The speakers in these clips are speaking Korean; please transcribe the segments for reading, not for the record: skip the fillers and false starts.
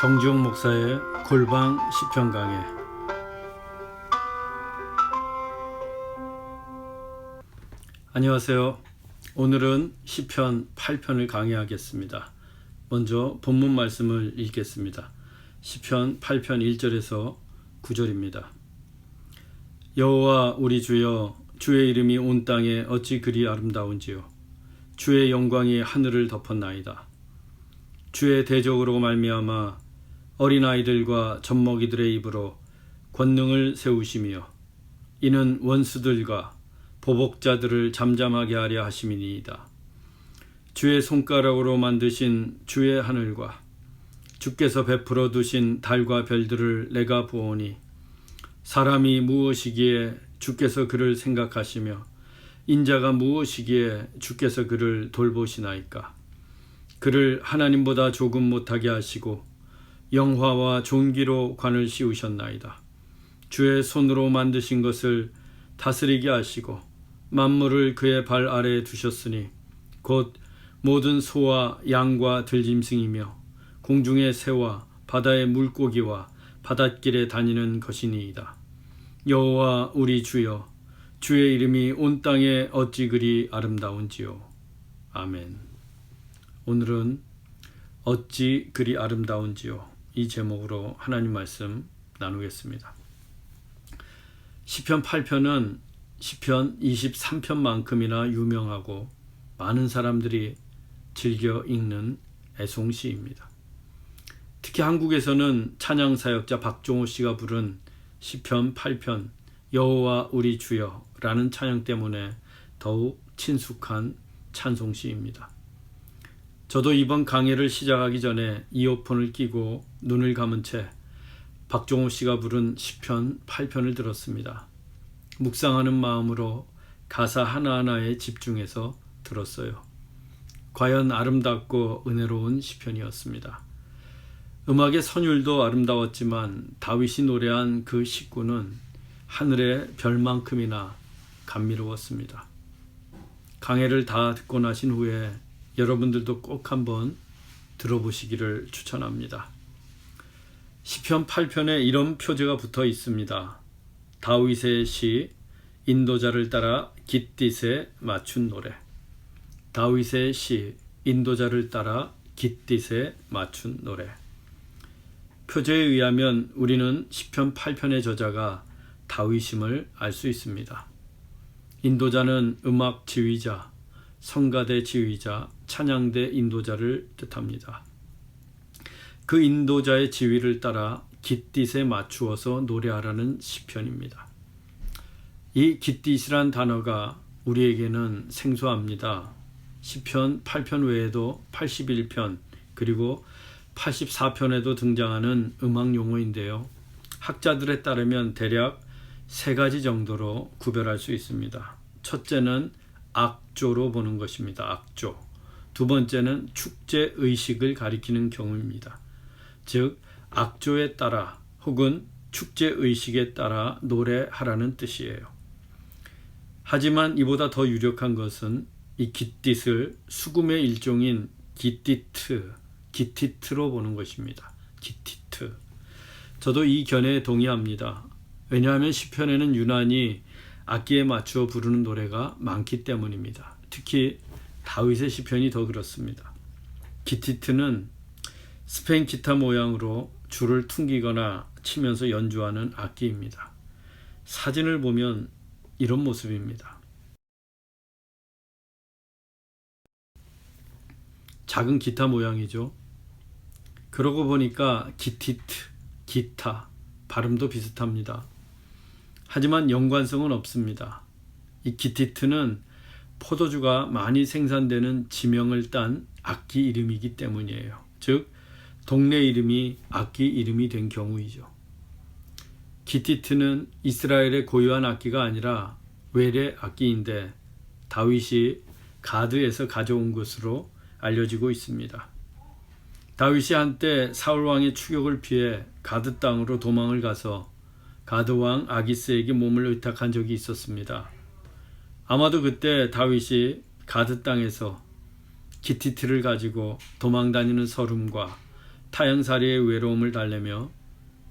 정지용 목사의 골방 시편 강해. 안녕하세요. 오늘은 시편 8편을 강해하겠습니다. 먼저 본문 말씀을 읽겠습니다. 시편 8편 1절에서 9절입니다. 여호와 우리 주여, 주의 이름이 온 땅에 어찌 그리 아름다운지요. 주의 영광이 하늘을 덮었나이다. 주의 대적으로 말미암아 어린아이들과 젖먹이들의 입으로 권능을 세우시며 이는 원수들과 보복자들을 잠잠하게 하려 하심이니이다. 주의 손가락으로 만드신 주의 하늘과 주께서 베풀어 두신 달과 별들을 내가 보오니 사람이 무엇이기에 주께서 그를 생각하시며 인자가 무엇이기에 주께서 그를 돌보시나이까. 그를 하나님보다 조금 못하게 하시고 영화와 존귀로 관을 씌우셨나이다. 주의 손으로 만드신 것을 다스리게 하시고 만물을 그의 발 아래에 두셨으니 곧 모든 소와 양과 들짐승이며 공중의 새와 바다의 물고기와 바닷길에 다니는 것이니이다. 여호와 우리 주여, 주의 이름이 온 땅에 어찌 그리 아름다운지요. 아멘. 오늘은 어찌 그리 아름다운지요, 이 제목으로 하나님 말씀 나누겠습니다. 시편 8편은 시편 23편만큼이나 유명하고 많은 사람들이 즐겨 읽는 애송시입니다. 특히 한국에서는 찬양사역자 박종호 씨가 부른 시편 8편 여호와 우리 주여 라는 찬양 때문에 더욱 친숙한 찬송시입니다. 저도 이번 강해를 시작하기 전에 이어폰을 끼고 눈을 감은 채 박종호 씨가 부른 시편 8편을 들었습니다. 묵상하는 마음으로 가사 하나하나에 집중해서 들었어요. 과연 아름답고 은혜로운 시편이었습니다. 음악의 선율도 아름다웠지만 다윗이 노래한 그 시구는 하늘의 별만큼이나 감미로웠습니다. 강해를 다 듣고 나신 후에 여러분들도 꼭 한번 들어보시기를 추천합니다. 시편 8편에 이런 표제가 붙어 있습니다. 다윗의 시 인도자를 따라 깃딧에 맞춘 노래. 다윗의 시 인도자를 따라 깃딧에 맞춘 노래. 표제에 의하면 우리는 시편 8편의 저자가 다윗임을 알 수 있습니다. 인도자는 음악 지휘자, 성가대 지휘자, 찬양대 인도자를 뜻합니다. 그 인도자의 지휘를 따라 깃딧에 맞추어서 노래하라는 시편입니다. 이 깃딧이란 단어가 우리에게는 생소합니다. 시편 8편 외에도 81편 그리고 84편에도 등장하는 음악 용어인데요. 학자들에 따르면 대략 세 가지 정도로 구별할 수 있습니다. 첫째는 악조로 보는 것입니다. 악조. 두 번째는 축제 의식을 가리키는 경우입니다. 즉 악조에 따라 혹은 축제 의식에 따라 노래하라는 뜻이에요. 하지만 이보다 더 유력한 것은 이 깃딧을 수금의 일종인 기티트로 보는 것입니다. 기티트. 저도 이 견해에 동의합니다. 왜냐하면 시편에는 유난히 악기에 맞추어 부르는 노래가 많기 때문입니다. 특히 다윗의 시편이 더 그렇습니다. 기티트는 스페인 기타 모양으로 줄을 퉁기거나 치면서 연주하는 악기입니다. 사진을 보면 이런 모습입니다. 작은 기타 모양이죠. 그러고 보니까 기티트, 기타, 발음도 비슷합니다. 하지만 연관성은 없습니다. 이 기티트는 포도주가 많이 생산되는 지명을 딴 악기 이름이기 때문이에요. 즉 동네 이름이 악기 이름이 된 경우이죠. 기티트는 이스라엘의 고유한 악기가 아니라 외래 악기인데 다윗이 가드에서 가져온 것으로 알려지고 있습니다. 다윗이 한때 사울왕의 추격을 피해 가드 땅으로 도망을 가서 가드왕 아기스에게 몸을 의탁한 적이 있었습니다. 아마도 그때 다윗이 가드 땅에서 기티트를 가지고 도망다니는 서름과 타향살이의 외로움을 달래며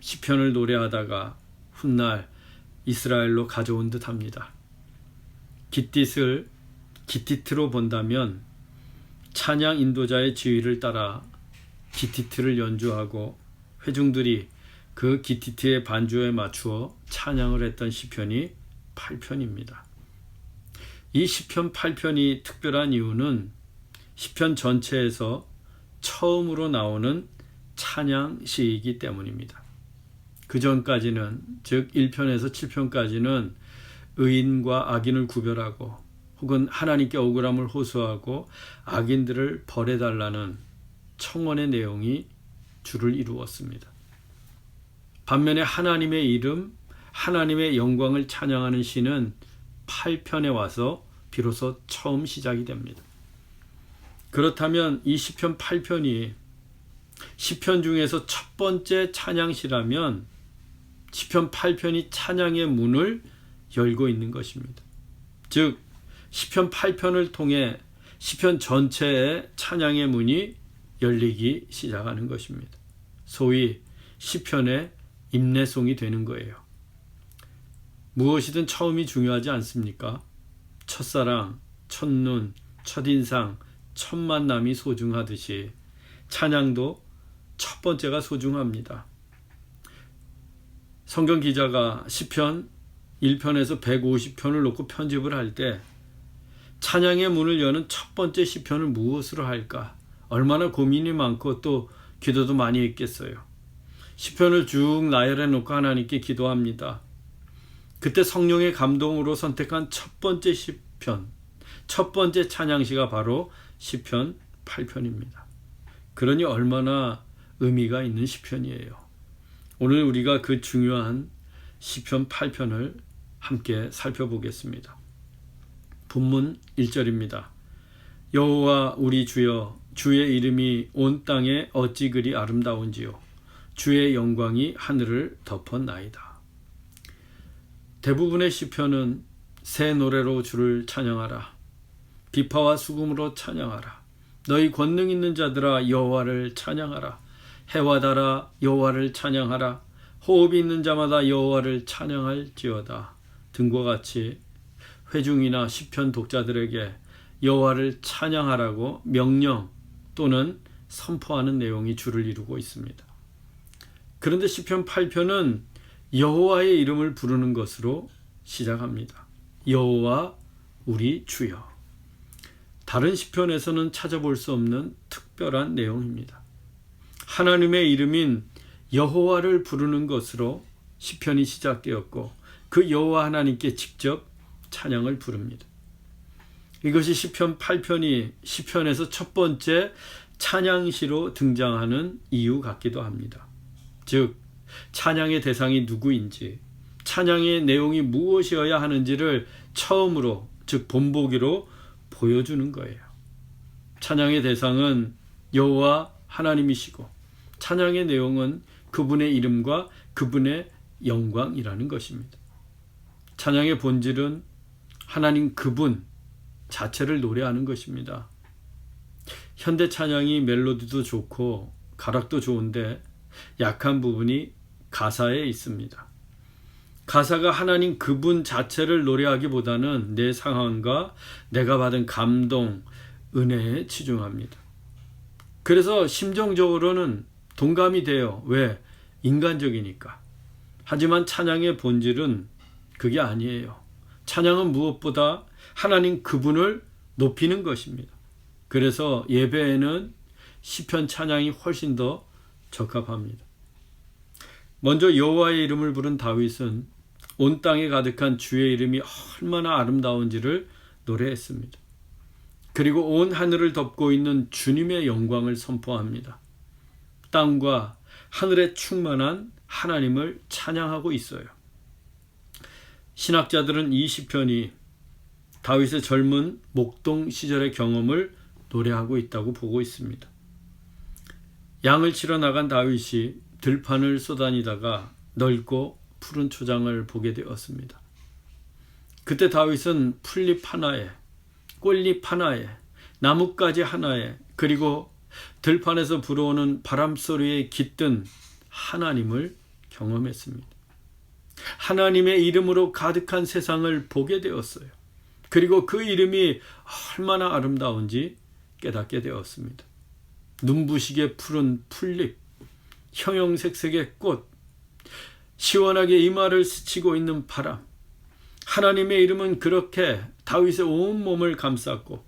시편을 노래하다가 훗날 이스라엘로 가져온 듯합니다. 깃딧을 기티트로 본다면 찬양 인도자의 지휘를 따라 기티트를 연주하고 회중들이 그 기티트의 반주에 맞추어 찬양을 했던 시편이 8편입니다. 이 시편 8편이 특별한 이유는 시편 전체에서 처음으로 나오는 찬양시이기 때문입니다. 그 전까지는, 즉 1편에서 7편까지는 의인과 악인을 구별하고 혹은 하나님께 억울함을 호소하고 악인들을 벌해달라는 청원의 내용이 주를 이루었습니다. 반면에 하나님의 이름, 하나님의 영광을 찬양하는 시는 8편에 와서 비로소 처음 시작이 됩니다. 그렇다면 이 시편 8편이 시편 중에서 첫 번째 찬양시라면 시편 8편이 찬양의 문을 열고 있는 것입니다. 즉 시편 8편을 통해 시편 전체의 찬양의 문이 열리기 시작하는 것입니다. 소위 시편의 임내송이 되는 거예요. 무엇이든 처음이 중요하지 않습니까? 첫사랑, 첫눈, 첫인상, 첫 만남이 소중하듯이 찬양도 첫 번째가 소중합니다. 성경 기자가 시편 1편에서 150편을 놓고 편집을 할 때 찬양의 문을 여는 첫 번째 시편을 무엇으로 할까? 얼마나 고민이 많고 또 기도도 많이 했겠어요. 시편을 쭉 나열해 놓고 하나님께 기도합니다. 그때 성령의 감동으로 선택한 첫 번째 시편, 첫 번째 찬양시가 바로 시편 8편입니다. 그러니 얼마나 의미가 있는 시편이에요. 오늘 우리가 그 중요한 시편 8편을 함께 살펴보겠습니다. 본문 1절입니다. 여호와 우리 주여, 주의 이름이 온 땅에 어찌 그리 아름다운지요. 주의 영광이 하늘을 덮었나이다. 대부분의 시편은 새 노래로 주를 찬양하라. 비파와 수금으로 찬양하라. 너희 권능 있는 자들아 여호와를 찬양하라. 해와 달아 여호와를 찬양하라. 호흡이 있는 자마다 여호와를 찬양할지어다 등과 같이 회중이나 시편 독자들에게 여호와를 찬양하라고 명령 또는 선포하는 내용이 주를 이루고 있습니다. 그런데 시편 8편은 여호와의 이름을 부르는 것으로 시작합니다. 여호와 우리 주여. 다른 시편에서는 찾아볼 수 없는 특별한 내용입니다. 하나님의 이름인 여호와를 부르는 것으로 시편이 시작되었고 그 여호와 하나님께 직접 찬양을 부릅니다. 이것이 시편 8편이 시편에서 첫 번째 찬양시로 등장하는 이유 같기도 합니다. 즉 찬양의 대상이 누구인지, 찬양의 내용이 무엇이어야 하는지를 처음으로, 즉 본보기로 보여주는 거예요. 찬양의 대상은 여호와 하나님이시고 찬양의 내용은 그분의 이름과 그분의 영광이라는 것입니다. 찬양의 본질은 하나님 그분 자체를 노래하는 것입니다. 현대 찬양이 멜로디도 좋고 가락도 좋은데 약한 부분이 가사에 있습니다. 가사가 하나님 그분 자체를 노래하기보다는 내 상황과 내가 받은 감동, 은혜에 치중합니다. 그래서 심정적으로는 동감이 돼요. 왜? 인간적이니까. 하지만 찬양의 본질은 그게 아니에요. 찬양은 무엇보다 하나님 그분을 높이는 것입니다. 그래서 예배에는 시편 찬양이 훨씬 더 적합합니다. 먼저 여호와의 이름을 부른 다윗은 온 땅에 가득한 주의 이름이 얼마나 아름다운지를 노래했습니다. 그리고 온 하늘을 덮고 있는 주님의 영광을 선포합니다. 땅과 하늘에 충만한 하나님을 찬양하고 있어요. 신학자들은 이 시편이 다윗의 젊은 목동 시절의 경험을 노래하고 있다고 보고 있습니다. 양을 치러 나간 다윗이 들판을 쏘다니다가 넓고 푸른 초장을 보게 되었습니다. 그때 다윗은 풀잎 하나에, 꽃잎 하나에, 나뭇가지 하나에, 그리고 들판에서 불어오는 바람소리에 깃든 하나님을 경험했습니다. 하나님의 이름으로 가득한 세상을 보게 되었어요. 그리고 그 이름이 얼마나 아름다운지 깨닫게 되었습니다. 눈부시게 푸른 풀잎, 형형색색의 꽃, 시원하게 이마를 스치고 있는 바람. 하나님의 이름은 그렇게 다윗의 온몸을 감쌌고,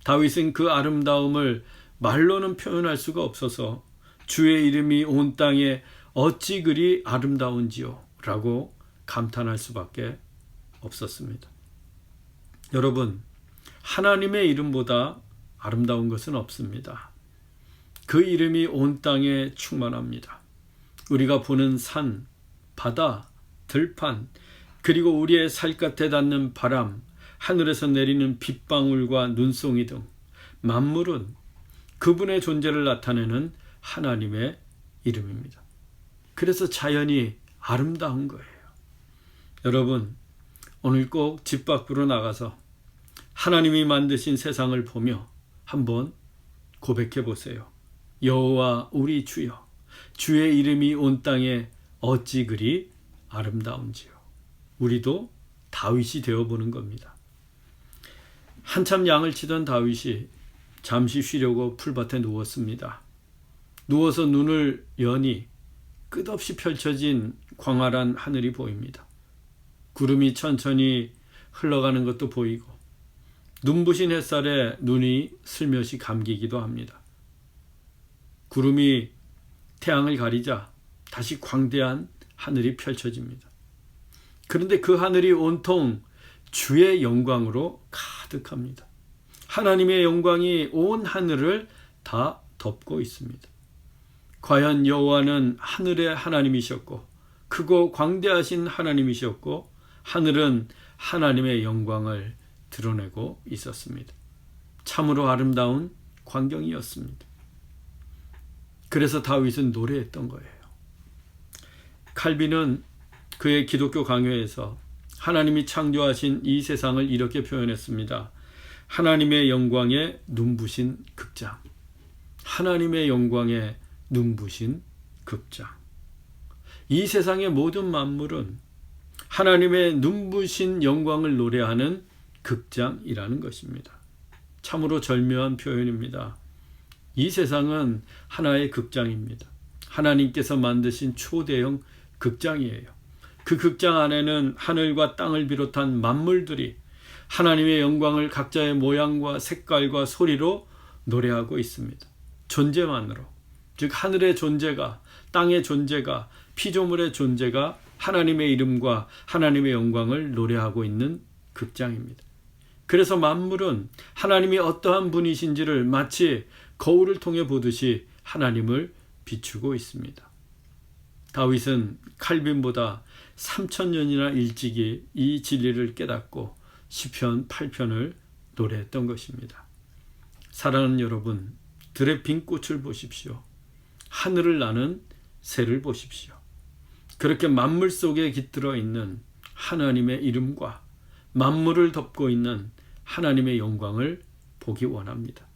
다윗은 그 아름다움을 말로는 표현할 수가 없어서 주의 이름이 온 땅에 어찌 그리 아름다운지요 라고 감탄할 수밖에 없었습니다. 여러분, 하나님의 이름보다 아름다운 것은 없습니다. 그 이름이 온 땅에 충만합니다. 우리가 보는 산, 바다, 들판, 그리고 우리의 살갗에 닿는 바람, 하늘에서 내리는 빗방울과 눈송이 등 만물은 그분의 존재를 나타내는 하나님의 이름입니다. 그래서 자연이 아름다운 거예요. 여러분, 오늘 꼭 집 밖으로 나가서 하나님이 만드신 세상을 보며 한번 고백해 보세요. 여호와 우리 주여, 주의 이름이 온 땅에 어찌 그리 아름다운지요. 우리도 다윗이 되어보는 겁니다. 한참 양을 치던 다윗이 잠시 쉬려고 풀밭에 누웠습니다. 누워서 눈을 여니 끝없이 펼쳐진 광활한 하늘이 보입니다. 구름이 천천히 흘러가는 것도 보이고 눈부신 햇살에 눈이 슬며시 감기기도 합니다. 구름이 태양을 가리자 다시 광대한 하늘이 펼쳐집니다. 그런데 그 하늘이 온통 주의 영광으로 가득합니다. 하나님의 영광이 온 하늘을 다 덮고 있습니다. 과연 여호와는 하늘의 하나님이셨고 크고 광대하신 하나님이셨고 하늘은 하나님의 영광을 드러내고 있었습니다. 참으로 아름다운 광경이었습니다. 그래서 다윗은 노래했던 거예요. 칼빈은 그의 기독교 강요에서 하나님이 창조하신 이 세상을 이렇게 표현했습니다. 하나님의 영광의 눈부신 극장. 하나님의 영광의 눈부신 극장. 이 세상의 모든 만물은 하나님의 눈부신 영광을 노래하는 극장이라는 것입니다. 참으로 절묘한 표현입니다. 이 세상은 하나의 극장입니다. 하나님께서 만드신 초대형 극장이에요. 그 극장 안에는 하늘과 땅을 비롯한 만물들이 하나님의 영광을 각자의 모양과 색깔과 소리로 노래하고 있습니다. 존재만으로, 즉 하늘의 존재가, 땅의 존재가, 피조물의 존재가 하나님의 이름과 하나님의 영광을 노래하고 있는 극장입니다. 그래서 만물은 하나님이 어떠한 분이신지를 마치 거울을 통해 보듯이 하나님을 비추고 있습니다. 다윗은 칼빈보다 3000년이나 일찍이 이 진리를 깨닫고 시편 8편을 노래했던 것입니다. 사랑하는 여러분, 들의 빈 꽃을 보십시오. 하늘을 나는 새를 보십시오. 그렇게 만물 속에 깃들어 있는 하나님의 이름과 만물을 덮고 있는 하나님의 영광을 보기 원합니다.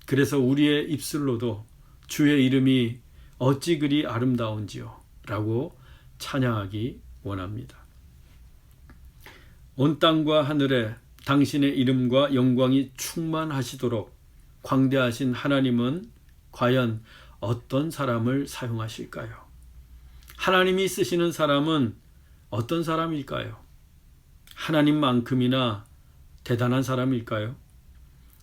그래서 우리의 입술로도 주의 이름이 어찌 그리 아름다운지요 라고 찬양하기 원합니다. 온 땅과 하늘에 당신의 이름과 영광이 충만하시도록 광대하신 하나님은 과연 어떤 사람을 사용하실까요? 하나님이 쓰시는 사람은 어떤 사람일까요? 하나님만큼이나 대단한 사람일까요?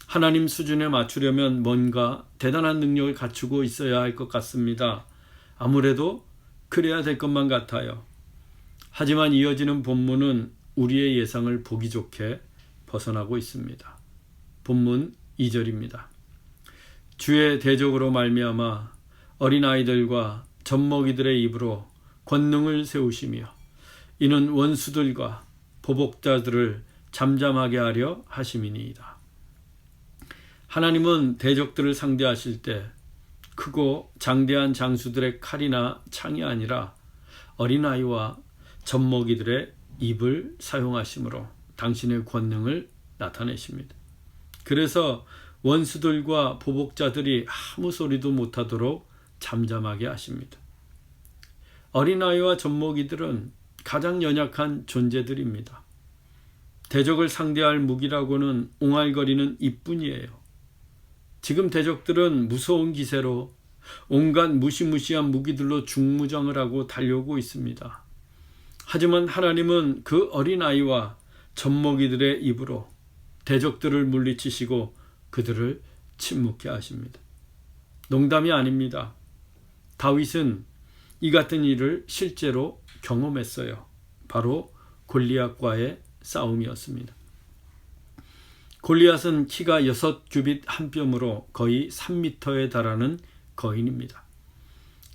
하나님 수준에 맞추려면 뭔가 대단한 능력을 갖추고 있어야 할 것 같습니다. 아무래도 그래야 될 것만 같아요. 하지만 이어지는 본문은 우리의 예상을 보기 좋게 벗어나고 있습니다. 본문 2절입니다. 주의 대적으로 말미암아 어린아이들과 젖먹이들의 입으로 권능을 세우시며 이는 원수들과 보복자들을 잠잠하게 하려 하심이니이다. 하나님은 대적들을 상대하실 때 크고 장대한 장수들의 칼이나 창이 아니라 어린아이와 젖먹이들의 입을 사용하심으로 당신의 권능을 나타내십니다. 그래서 원수들과 보복자들이 아무 소리도 못하도록 잠잠하게 하십니다. 어린아이와 젖먹이들은 가장 연약한 존재들입니다. 대적을 상대할 무기라고는 옹알거리는 이뿐이에요. 지금 대적들은 무서운 기세로 온갖 무시무시한 무기들로 중무장을 하고 달려오고 있습니다. 하지만 하나님은 그 어린아이와 젖먹이들의 입으로 대적들을 물리치시고 그들을 침묵케 하십니다. 농담이 아닙니다. 다윗은 이 같은 일을 실제로 경험했어요. 바로 골리앗과의 싸움이었습니다. 골리앗은 키가 6규빗 한 뼘으로 거의 3m에 달하는 거인입니다.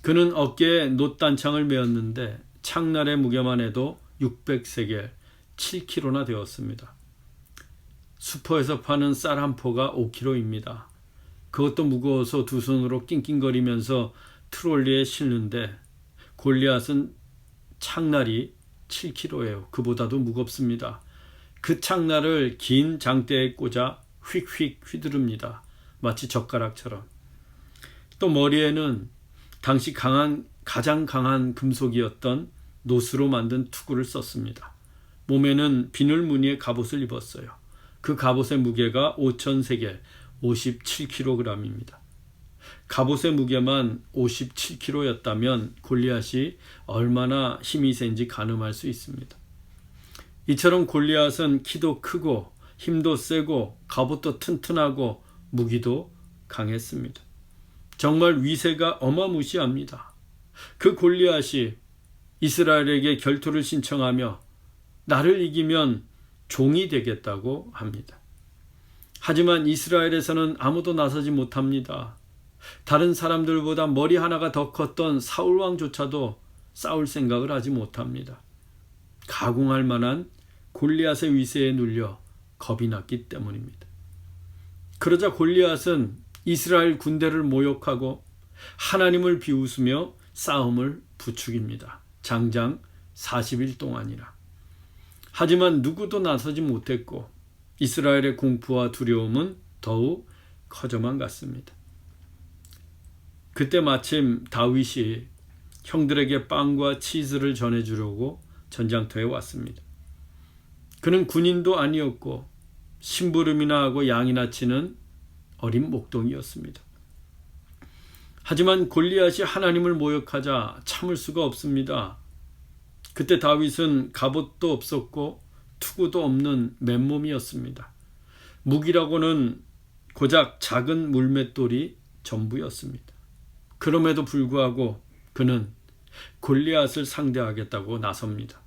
그는 어깨에 놋단창을 메었는데 창날의 무게만 해도 600세겔, 7kg나 되었습니다. 슈퍼에서 파는 쌀 한 포가 5kg입니다. 그것도 무거워서 두 손으로 낑낑거리면서 트롤리에 실는데 골리앗은 창날이 7kg예요. 그보다도 무겁습니다. 그 창날을 긴 장대에 꽂아 휙휙 휘두릅니다. 마치 젓가락처럼. 또 머리에는 당시 가장 강한 금속이었던 노스로 만든 투구를 썼습니다. 몸에는 비늘 무늬의 갑옷을 입었어요. 그 갑옷의 무게가 5,000세겔, 57kg입니다. 갑옷의 무게만 57kg였다면 골리앗이 얼마나 힘이 센지 가늠할 수 있습니다. 이처럼 골리앗은 키도 크고 힘도 세고 갑옷도 튼튼하고 무기도 강했습니다. 정말 위세가 어마무시합니다. 그 골리앗이 이스라엘에게 결투를 신청하며 나를 이기면 종이 되겠다고 합니다. 하지만 이스라엘에서는 아무도 나서지 못합니다. 다른 사람들보다 머리 하나가 더 컸던 사울왕조차도 싸울 생각을 하지 못합니다. 가공할 만한 골리앗의 위세에 눌려 겁이 났기 때문입니다. 그러자 골리앗은 이스라엘 군대를 모욕하고 하나님을 비웃으며 싸움을 부추깁니다. 장장 40일 동안이나. 하지만 누구도 나서지 못했고 이스라엘의 공포와 두려움은 더욱 커져만 갔습니다. 그때 마침 다윗이 형들에게 빵과 치즈를 전해주려고 전장터에 왔습니다. 그는 군인도 아니었고 심부름이나 하고 양이나 치는 어린 목동이었습니다. 하지만 골리앗이 하나님을 모욕하자 참을 수가 없습니다. 그때 다윗은 갑옷도 없었고 투구도 없는 맨몸이었습니다. 무기라고는 고작 작은 물맷돌이 전부였습니다. 그럼에도 불구하고 그는 골리앗을 상대하겠다고 나섭니다.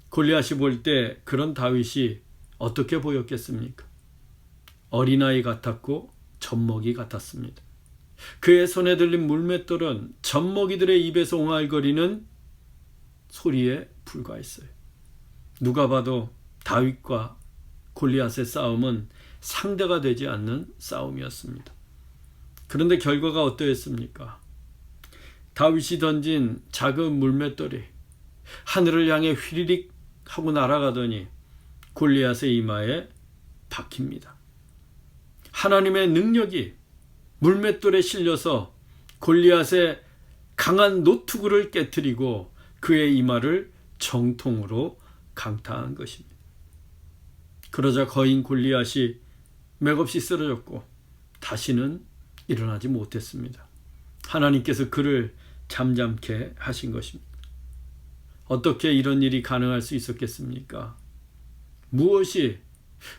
골리앗이 볼 때 그런 다윗이 어떻게 보였겠습니까? 어린아이 같았고 젖먹이 같았습니다. 그의 손에 들린 물맷돌은 젖먹이들의 입에서 옹알거리는 소리에 불과했어요. 누가 봐도 다윗과 골리앗의 싸움은 상대가 되지 않는 싸움이었습니다. 그런데 결과가 어떠했습니까? 다윗이 던진 작은 물맷돌이 하늘을 향해 휘리릭 하고 날아가더니 골리앗의 이마에 박힙니다. 하나님의 능력이 물맷돌에 실려서 골리앗의 강한 노투구를 깨뜨리고 그의 이마를 정통으로 강타한 것입니다. 그러자 거인 골리앗이 맥없이 쓰러졌고 다시는 일어나지 못했습니다. 하나님께서 그를 잠잠케 하신 것입니다. 어떻게 이런 일이 가능할 수 있었겠습니까? 무엇이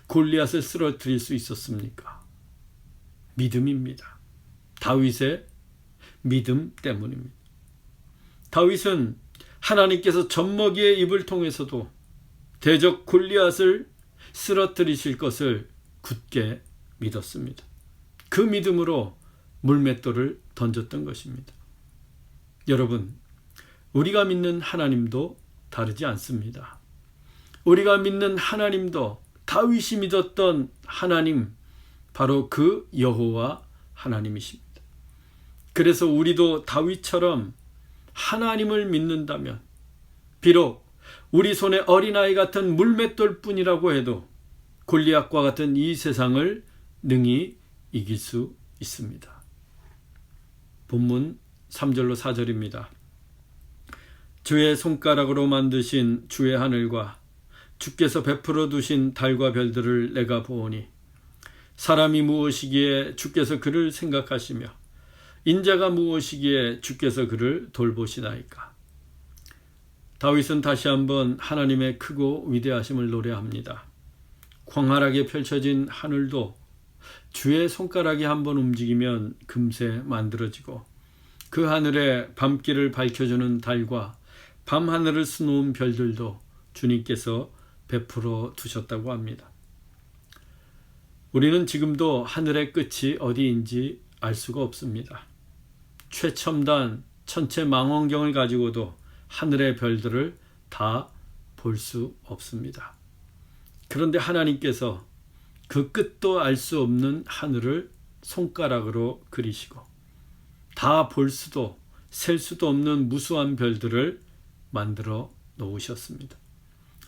골리앗을 쓰러뜨릴 수 있었습니까? 믿음입니다. 다윗의 믿음 때문입니다. 다윗은 하나님께서 젖먹이의 입을 통해서도 대적 골리앗을 쓰러뜨리실 것을 굳게 믿었습니다. 그 믿음으로 물맷돌을 던졌던 것입니다. 여러분, 우리가 믿는 하나님도 다르지 않습니다. 우리가 믿는 하나님도 다윗이 믿었던 하나님, 바로 그 여호와 하나님이십니다. 그래서 우리도 다윗처럼 하나님을 믿는다면 비록 우리 손에 어린아이 같은 물맷돌뿐이라고 해도 골리앗과 같은 이 세상을 능히 이길 수 있습니다. 본문 3절로 4절입니다. 주의 손가락으로 만드신 주의 하늘과 주께서 베풀어 두신 달과 별들을 내가 보오니 사람이 무엇이기에 주께서 그를 생각하시며 인자가 무엇이기에 주께서 그를 돌보시나이까. 다윗은 다시 한번 하나님의 크고 위대하심을 노래합니다. 광활하게 펼쳐진 하늘도 주의 손가락이 한번 움직이면 금세 만들어지고 그 하늘에 밤길을 밝혀주는 달과 밤하늘을 수놓은 별들도 주님께서 베풀어 두셨다고 합니다. 우리는 지금도 하늘의 끝이 어디인지 알 수가 없습니다. 최첨단 천체 망원경을 가지고도 하늘의 별들을 다 볼 수 없습니다. 그런데 하나님께서 그 끝도 알 수 없는 하늘을 손가락으로 그리시고 다 볼 수도 셀 수도 없는 무수한 별들을 만들어 놓으셨습니다.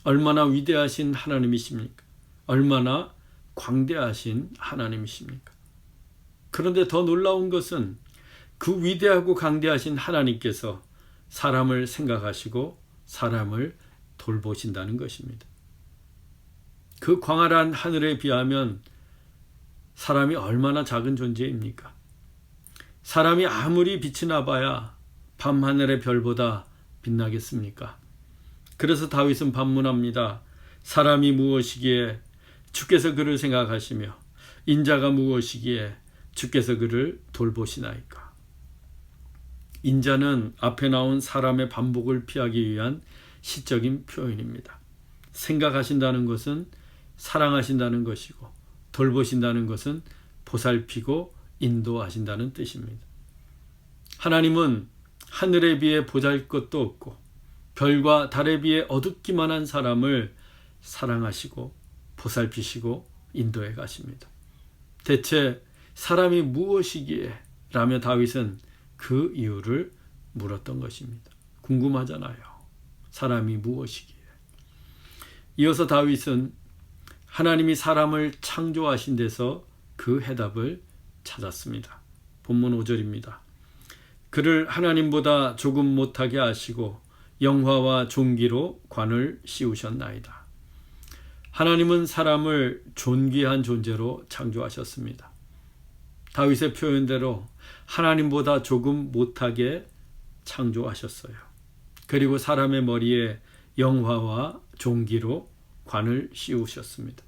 얼마나 위대하신 하나님이십니까? 얼마나 광대하신 하나님이십니까? 그런데 더 놀라운 것은 그 위대하고 강대하신 하나님께서 사람을 생각하시고 사람을 돌보신다는 것입니다. 그 광활한 하늘에 비하면 사람이 얼마나 작은 존재입니까? 사람이 아무리 빛이 나봐야 밤하늘의 별보다 빛나겠습니까? 그래서 다윗은 반문합니다. 사람이 무엇이기에 주께서 그를 생각하시며 인자가 무엇이기에 주께서 그를 돌보시나이까. 인자는 앞에 나온 사람의 반복을 피하기 위한 시적인 표현입니다. 생각하신다는 것은 사랑하신다는 것이고 돌보신다는 것은 보살피고 인도하신다는 뜻입니다. 하나님은 하늘에 비해 보잘것도 없고 별과 달에 비해 어둡기만 한 사람을 사랑하시고 보살피시고 인도해 가십니다. 대체 사람이 무엇이기에? 라며 다윗은 그 이유를 물었던 것입니다. 궁금하잖아요. 사람이 무엇이기에? 이어서 다윗은 하나님이 사람을 창조하신 데서 그 해답을 찾았습니다. 본문 5절입니다. 그를 하나님보다 조금 못하게 하시고 영화와 존귀로 관을 씌우셨나이다. 하나님은 사람을 존귀한 존재로 창조하셨습니다. 다윗의 표현대로 하나님보다 조금 못하게 창조하셨어요. 그리고 사람의 머리에 영화와 존귀로 관을 씌우셨습니다.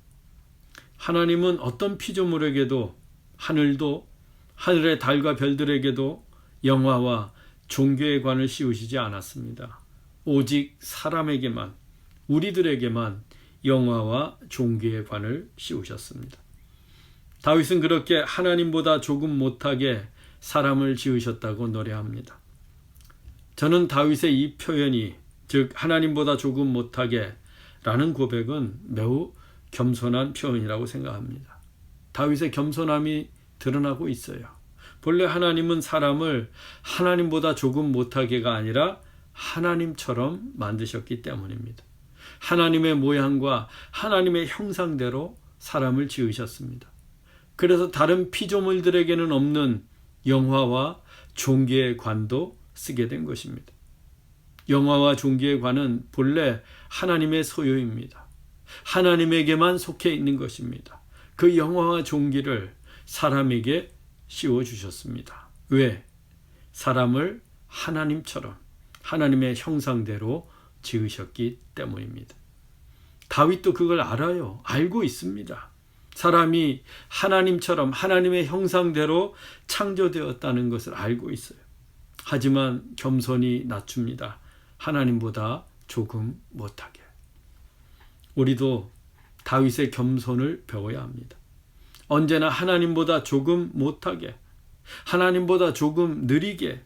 하나님은 어떤 피조물에게도 하늘도 하늘의 달과 별들에게도 영화와 존귀의 관을 씌우시지 않았습니다. 오직 사람에게만, 우리들에게만 영화와 존귀의 관을 씌우셨습니다. 다윗은 그렇게 하나님보다 조금 못하게 사람을 지으셨다고 노래합니다. 저는 다윗의 이 표현이, 즉 하나님보다 조금 못하게 라는 고백은 매우 겸손한 표현이라고 생각합니다. 다윗의 겸손함이 드러나고 있어요. 본래 하나님은 사람을 하나님보다 조금 못하게가 아니라 하나님처럼 만드셨기 때문입니다. 하나님의 모양과 하나님의 형상대로 사람을 지으셨습니다. 그래서 다른 피조물들에게는 없는 영화와 존귀의 관도 쓰게 된 것입니다. 영화와 존귀의 관은 본래 하나님의 소유입니다. 하나님에게만 속해 있는 것입니다. 그 영화와 존귀를 사람에게 씌워주셨습니다. 왜? 사람을 하나님처럼 하나님의 형상대로 지으셨기 때문입니다. 다윗도 그걸 알아요. 알고 있습니다. 사람이 하나님처럼 하나님의 형상대로 창조되었다는 것을 알고 있어요. 하지만 겸손히 낮춥니다. 하나님보다 조금 못하게. 우리도 다윗의 겸손을 배워야 합니다. 언제나 하나님보다 조금 못하게, 하나님보다 조금 느리게,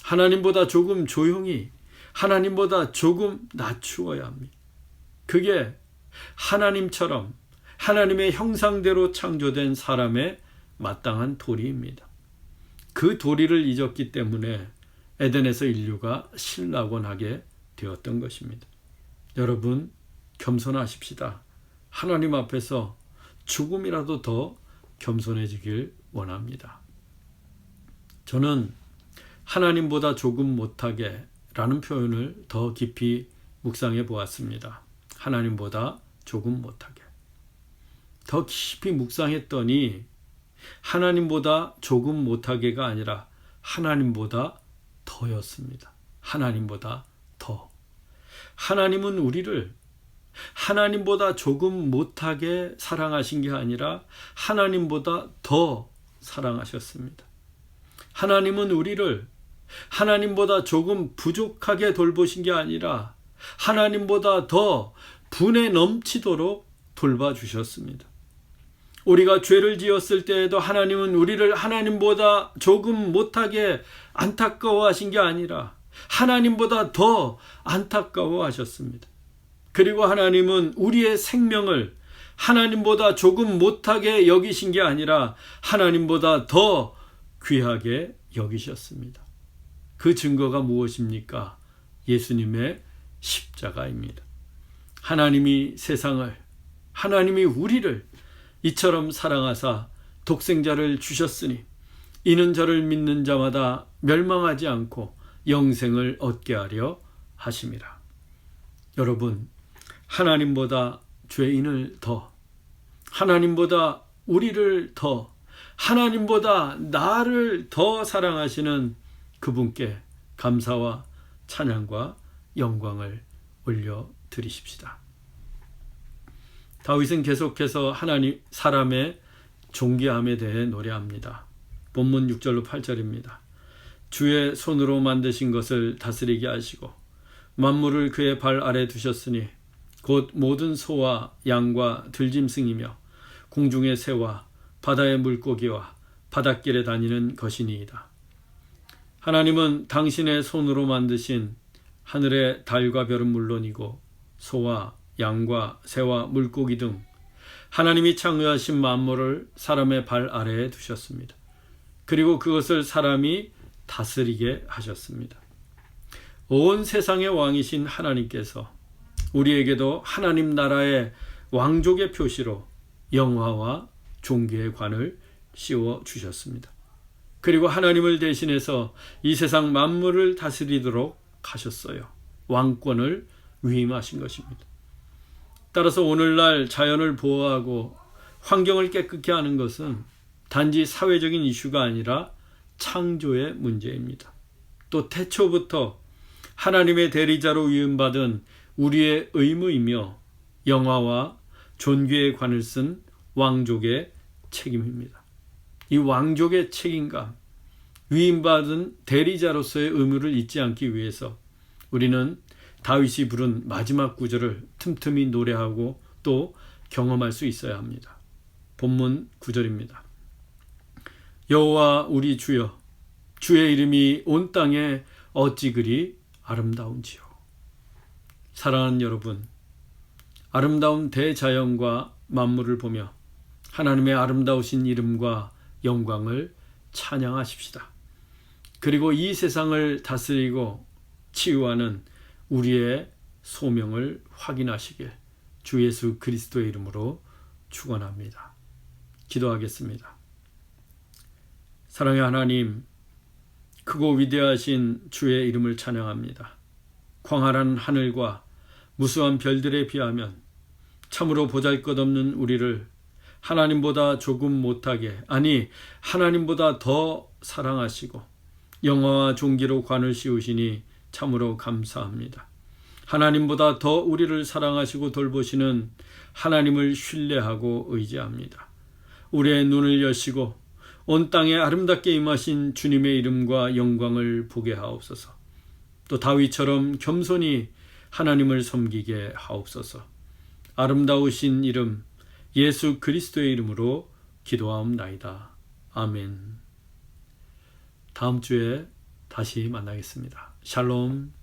하나님보다 조금 조용히, 하나님보다 조금 낮추어야 합니다. 그게 하나님처럼 하나님의 형상대로 창조된 사람의 마땅한 도리입니다. 그 도리를 잊었기 때문에 에덴에서 인류가 신락원하게 되었던 것입니다. 여러분, 겸손하십시다. 하나님 앞에서 조금이라도 더 겸손해지길 원합니다. 저는 하나님보다 조금 못하게 라는 표현을 더 깊이 묵상해 보았습니다. 하나님보다 조금 못하게. 더 깊이 묵상했더니 하나님보다 조금 못하게가 아니라 하나님보다 더였습니다. 하나님보다 더. 하나님은 우리를 하나님보다 조금 못하게 사랑하신 게 아니라 하나님보다 더 사랑하셨습니다. 하나님은 우리를 하나님보다 조금 부족하게 돌보신 게 아니라 하나님보다 더 분에 넘치도록 돌봐주셨습니다. 우리가 죄를 지었을 때에도 하나님은 우리를 하나님보다 조금 못하게 안타까워하신 게 아니라 하나님보다 더 안타까워하셨습니다. 그리고 하나님은 우리의 생명을 하나님보다 조금 못하게 여기신 게 아니라 하나님보다 더 귀하게 여기셨습니다. 그 증거가 무엇입니까? 예수님의 십자가입니다. 하나님이 세상을, 하나님이 우리를 이처럼 사랑하사 독생자를 주셨으니 이는 저를 믿는 자마다 멸망하지 않고 영생을 얻게 하려 하심이라. 여러분, 하나님보다 죄인을 더, 하나님보다 우리를 더, 하나님보다 나를 더 사랑하시는 그분께 감사와 찬양과 영광을 올려드리십시다. 다윗은 계속해서 하나님 사람의 존귀함에 대해 노래합니다. 본문 6절로 8절입니다. 주의 손으로 만드신 것을 다스리게 하시고 만물을 그의 발 아래 두셨으니 곧 모든 소와 양과 들짐승이며 공중의 새와 바다의 물고기와 바닷길에 다니는 것이니이다. 하나님은 당신의 손으로 만드신 하늘의 달과 별은 물론이고 소와 양과 새와 물고기 등 하나님이 창조하신 만물을 사람의 발 아래에 두셨습니다. 그리고 그것을 사람이 다스리게 하셨습니다. 온 세상의 왕이신 하나님께서 우리에게도 하나님 나라의 왕족의 표시로 영화와 존귀의 관을 씌워 주셨습니다. 그리고 하나님을 대신해서 이 세상 만물을 다스리도록 하셨어요. 왕권을 위임하신 것입니다. 따라서 오늘날 자연을 보호하고 환경을 깨끗게 하는 것은 단지 사회적인 이슈가 아니라 창조의 문제입니다. 또 태초부터 하나님의 대리자로 위임받은 우리의 의무이며 영화와 존귀의 관을 쓴 왕족의 책임입니다. 이 왕족의 책임감, 위임받은 대리자로서의 의무를 잊지 않기 위해서 우리는 다윗이 부른 마지막 구절을 틈틈이 노래하고 또 경험할 수 있어야 합니다. 본문 9절입니다. 여호와 우리 주여, 주의 이름이 온 땅에 어찌 그리 아름다운지요. 사랑하는 여러분, 아름다운 대자연과 만물을 보며 하나님의 아름다우신 이름과 영광을 찬양하십시다. 그리고 이 세상을 다스리고 치유하는 우리의 소명을 확인하시길 주 예수 그리스도의 이름으로 축원합니다. 기도하겠습니다. 사랑의 하나님, 크고 위대하신 주의 이름을 찬양합니다. 광활한 하늘과 무수한 별들에 비하면 참으로 보잘것없는 우리를 하나님보다 조금 못하게, 아니 하나님보다 더 사랑하시고 영화와 존귀로 관을 씌우시니 참으로 감사합니다. 하나님보다 더 우리를 사랑하시고 돌보시는 하나님을 신뢰하고 의지합니다. 우리의 눈을 여시고 온 땅에 아름답게 임하신 주님의 이름과 영광을 보게 하옵소서. 또 다윗처럼 겸손히 하나님을 섬기게 하옵소서. 아름다우신 이름 예수 그리스도의 이름으로 기도하옵나이다. 아멘. 다음 주에 다시 만나겠습니다. 샬롬.